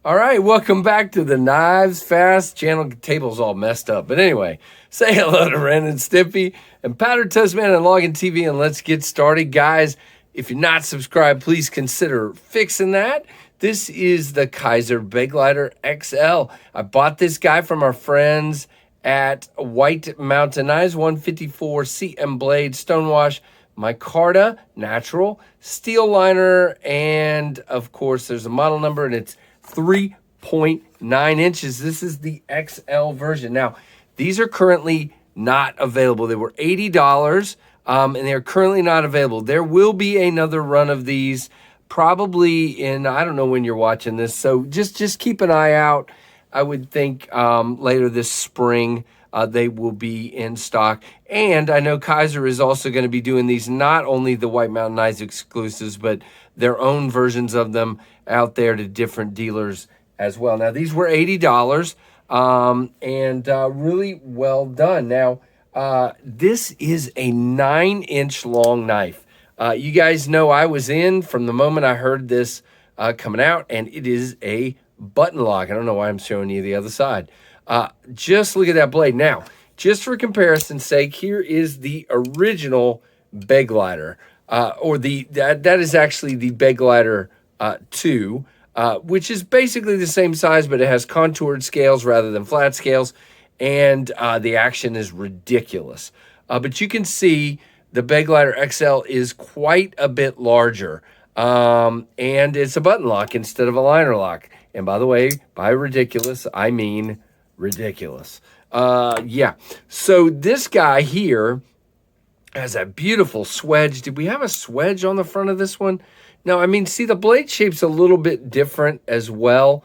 All right, welcome back to the Knives Fast channel. Table's all messed up. But anyway, say hello to Ren and Stimpy and Powder Toast Man and Login TV, and let's get started. Guys, if you're not subscribed, please consider fixing that. This is the Kizer Begleiter XL. I bought this guy from our friends at White Mountain Knives, 154 CM blade, stonewash, micarta, natural, steel liner, and of course there's a model number and it's 3.9 inches. This is the XL version. Now, these are currently not available. They were $80, and they're currently not available. There will be another run of these probably in, I don't know when you're watching this, so just keep an eye out. I would think later this spring they will be in stock. And I know Kizer is also going to be doing these, not only the White Mountain Knives exclusives, but their own versions of them out there to different dealers as well. Now, these were $80 and really well done. Now, this is a 9-inch long knife. You guys know I was in from the moment I heard this coming out, and it is a button lock. I don't know why I'm showing you the other side. Just look at that blade. Now, just for comparison's sake, here is the original Begleiter, or that is actually the Begleiter 2, which is basically the same size, but it has contoured scales rather than flat scales, and the action is ridiculous. But you can see the Begleiter XL is quite a bit larger, and it's a button lock instead of a liner lock. And by the way, by ridiculous, I mean ridiculous. Yeah. So this guy here has a beautiful swedge. Did we have a swedge on the front of this one? No, I mean, see, the blade shape's a little bit different as well.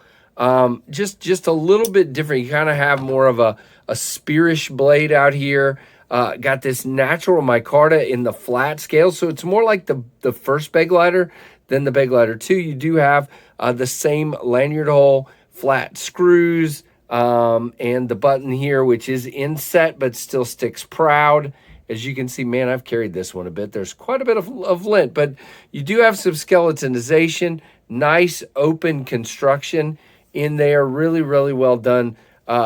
Just a little bit different. You kind of have more of a spearish blade out here. Got this natural micarta in the flat scale, so it's more like the first Begleiter than the Begleiter 2. You do have the same lanyard hole, flat screws, and the button here, which is inset but still sticks proud. As you can see, man, I've carried this one a bit. There's quite a bit of lint, but you do have some skeletonization, nice open construction in there. Really, really well done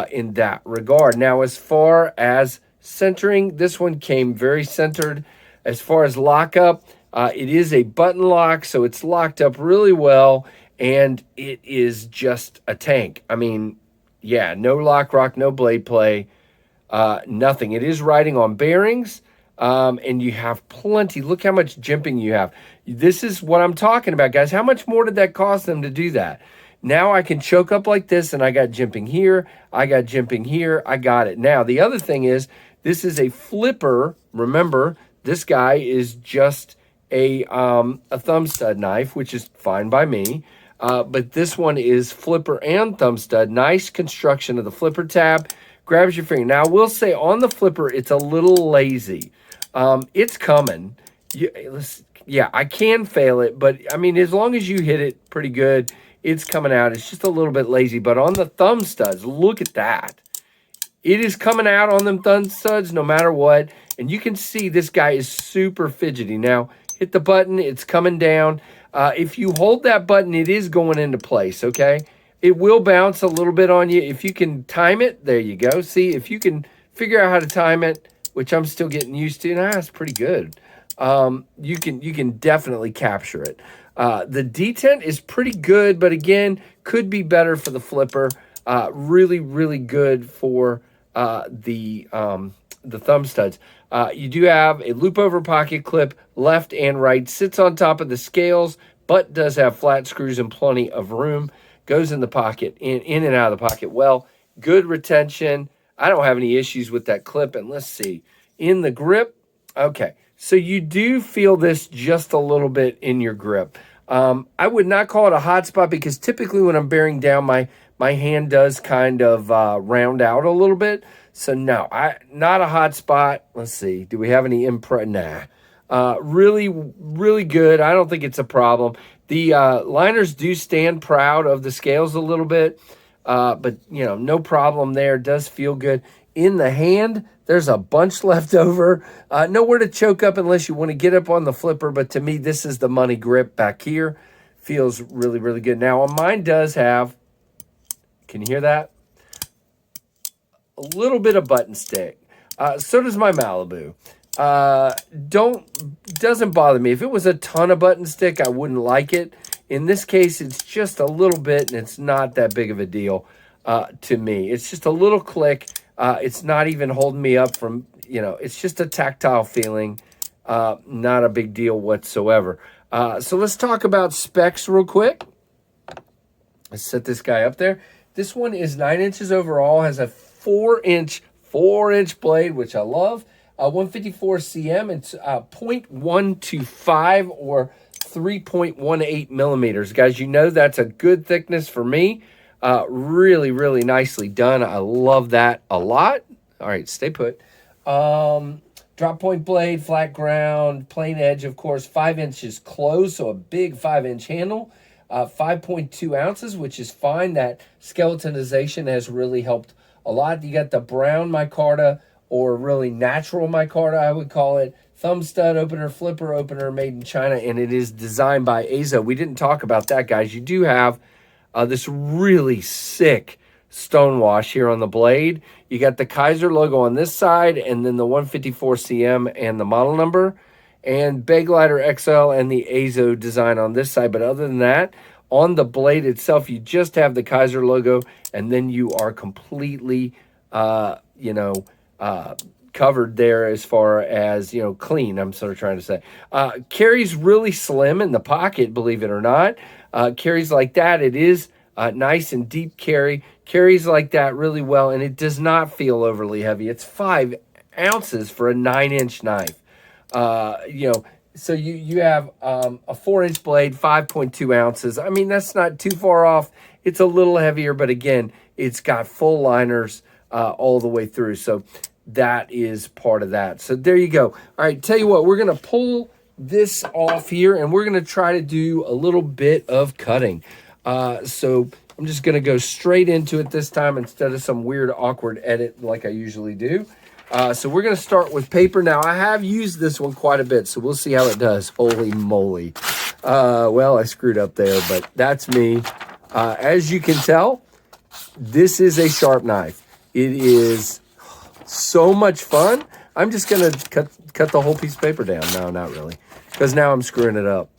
in that regard. Now, as far as centering, this one came very centered. As far as lockup, it is a button lock, so it's locked up really well, and it is just a tank. I mean, yeah, no lock rock, no blade play. Nothing. It is riding on bearings, and you have plenty. Look how much jimping you have. This is what I'm talking about, guys. How much more did that cost them to do that? Now I can choke up like this, and I got jimping here. I got jimping here. I got it. Now, the other thing is, this is a flipper. Remember, this guy is just a thumb stud knife, which is fine by me. But this one is flipper and thumb stud. Nice construction of the flipper tab. Grabs your finger. Now, I will say on the flipper, it's a little lazy. It's coming. Yeah, I can fail it, but I mean, as long as you hit it pretty good, it's coming out. It's just a little bit lazy. But on the thumb studs, look at that. It is coming out on them thumb studs no matter what. And you can see this guy is super fidgety. Now, hit the button. It's coming down. If you hold that button, it is going into place, okay? It will bounce a little bit on you. If you can time it, there you go. See, if you can figure out how to time it, which I'm still getting used to, it's pretty good. You can definitely capture it. The detent is pretty good, but again, could be better for the flipper. Really, really good for the thumb studs. You do have a loop over pocket clip, left and right, sits on top of the scales, but does have flat screws and plenty of room. Goes in the pocket, in and out of the pocket. Well, good retention. I don't have any issues with that clip. And let's see, in the grip, okay. So you do feel this just a little bit in your grip. I would not call it a hot spot because typically when I'm bearing down, my hand does kind of round out a little bit. So no, not a hot spot. Let's see, do we have any Nah. Really, really good. I don't think it's a problem. The liners do stand proud of the scales a little bit, but, you know, no problem there. Does feel good. In the hand, there's a bunch left over. Nowhere to choke up unless you want to get up on the flipper, but to me, this is the money grip back here. Feels really, really good. Now, mine does have Can you hear that? A little bit of button stick. So does my Malibu. Doesn't bother me. If it was a ton of button stick, I wouldn't like it. In this case, it's just a little bit, and it's not that big of a deal to me. It's just a little click. It's not even holding me up from, it's just a tactile feeling. Not a big deal whatsoever. So let's talk about specs real quick. Let's set this guy up there. This one is 9 inches overall, has a 4-inch blade, which I love. 154 cm. It's 0.125 or 3.18 millimeters. Guys, you know that's a good thickness for me. Really, really nicely done. I love that a lot. All right, stay put. Drop point blade, flat ground, plain edge, of course, 5 inches closed, so a big 5-inch handle. 5.2 ounces, which is fine. That skeletonization has really helped a lot. You got the brown micarta, or really natural micarta, I would call it. Thumb stud opener, flipper opener, made in China, and it is designed by Azo. We didn't talk about that, guys. You do have this really sick stonewash here on the blade. You got the Kizer logo on this side, and then the 154 cm and the model number, and Begleiter XL and the Azo design on this side. But other than that, on the blade itself, you just have the Kizer logo, and then you are completely, covered there as far as, clean, I'm sort of trying to say. Carries really slim in the pocket, believe it or not. Carries like that. It is nice and deep carry. Carries like that really well, and it does not feel overly heavy. It's 5 ounces for a 9-inch knife. So you have a 4-inch blade, 5.2 ounces. I mean, that's not too far off. It's a little heavier, but again, it's got full liners all the way through. So that is part of that. So there you go. All right, tell you what, we're going to pull this off here, and we're going to try to do a little bit of cutting. So I'm just going to go straight into it this time instead of some weird, awkward edit like I usually do. So we're going to start with paper. Now, I have used this one quite a bit, so we'll see how it does. Holy moly. Well, I screwed up there, but that's me. As you can tell, this is a sharp knife. It is so much fun. I'm just going to cut the whole piece of paper down. No, not really, because now I'm screwing it up.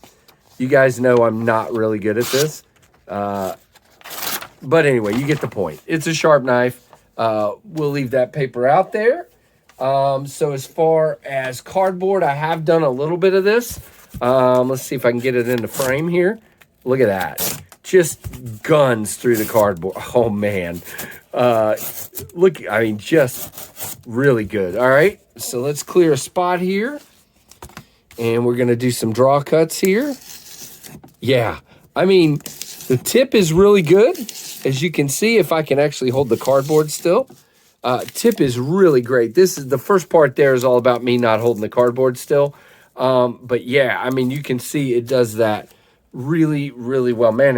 You guys know I'm not really good at this. But anyway, you get the point. It's a sharp knife. We'll leave that paper out there. So as far as cardboard, I have done a little bit of this. Let's see if I can get it in the frame here. Look at that. Just guns through the cardboard. Oh, man. Look, I mean, just really good. All right, so let's clear a spot here. And we're going to do some draw cuts here. Yeah, I mean, the tip is really good. As you can see, if I can actually hold the cardboard still. Tip is really great. This is the first part there is all about me not holding the cardboard still. But yeah, I mean, you can see it does that really, really well. Man,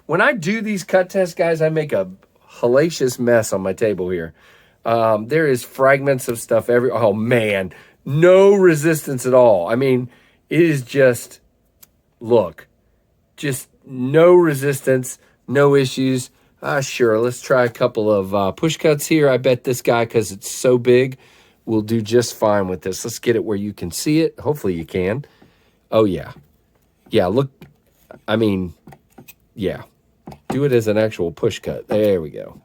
when I do these cut tests, guys, I make a hellacious mess on my table here. There is fragments of stuff oh man, no resistance at all. I mean, it is just, look, just no resistance, no issues. Sure, let's try a couple of push cuts here. I bet this guy, because it's so big, will do just fine with this. Let's get it where you can see it. Hopefully you can. Oh, yeah. Yeah, look. I mean, yeah. Do it as an actual push cut. There we go.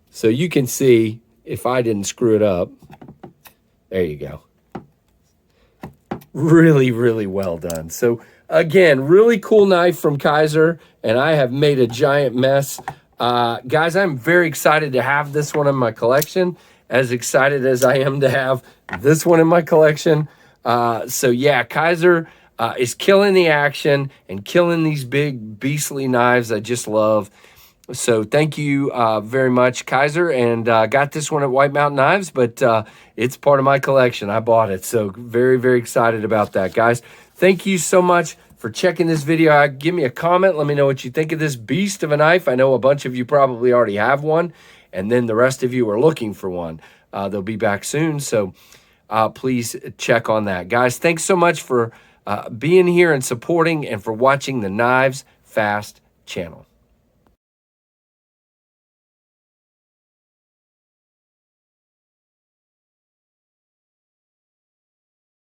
So you can see if I didn't screw it up. There you go. Really, really well done. So again, really cool knife from Kizer, and I have made a giant mess. Guys, I'm very excited to have this one in my collection, as excited as I am to have this one in my collection. So yeah, Kizer is killing the action and killing these big beastly knives I just love. So thank you very much, Kizer, and got this one at White Mountain Knives, but it's part of my collection. I bought it, so very, very excited about that, guys. Thank you so much for checking this video out. Give me a comment. Let me know what you think of this beast of a knife. I know a bunch of you probably already have one, and then the rest of you are looking for one. They'll be back soon, so please check on that. Guys, thanks so much for being here and supporting and for watching the KnivesFAST channel.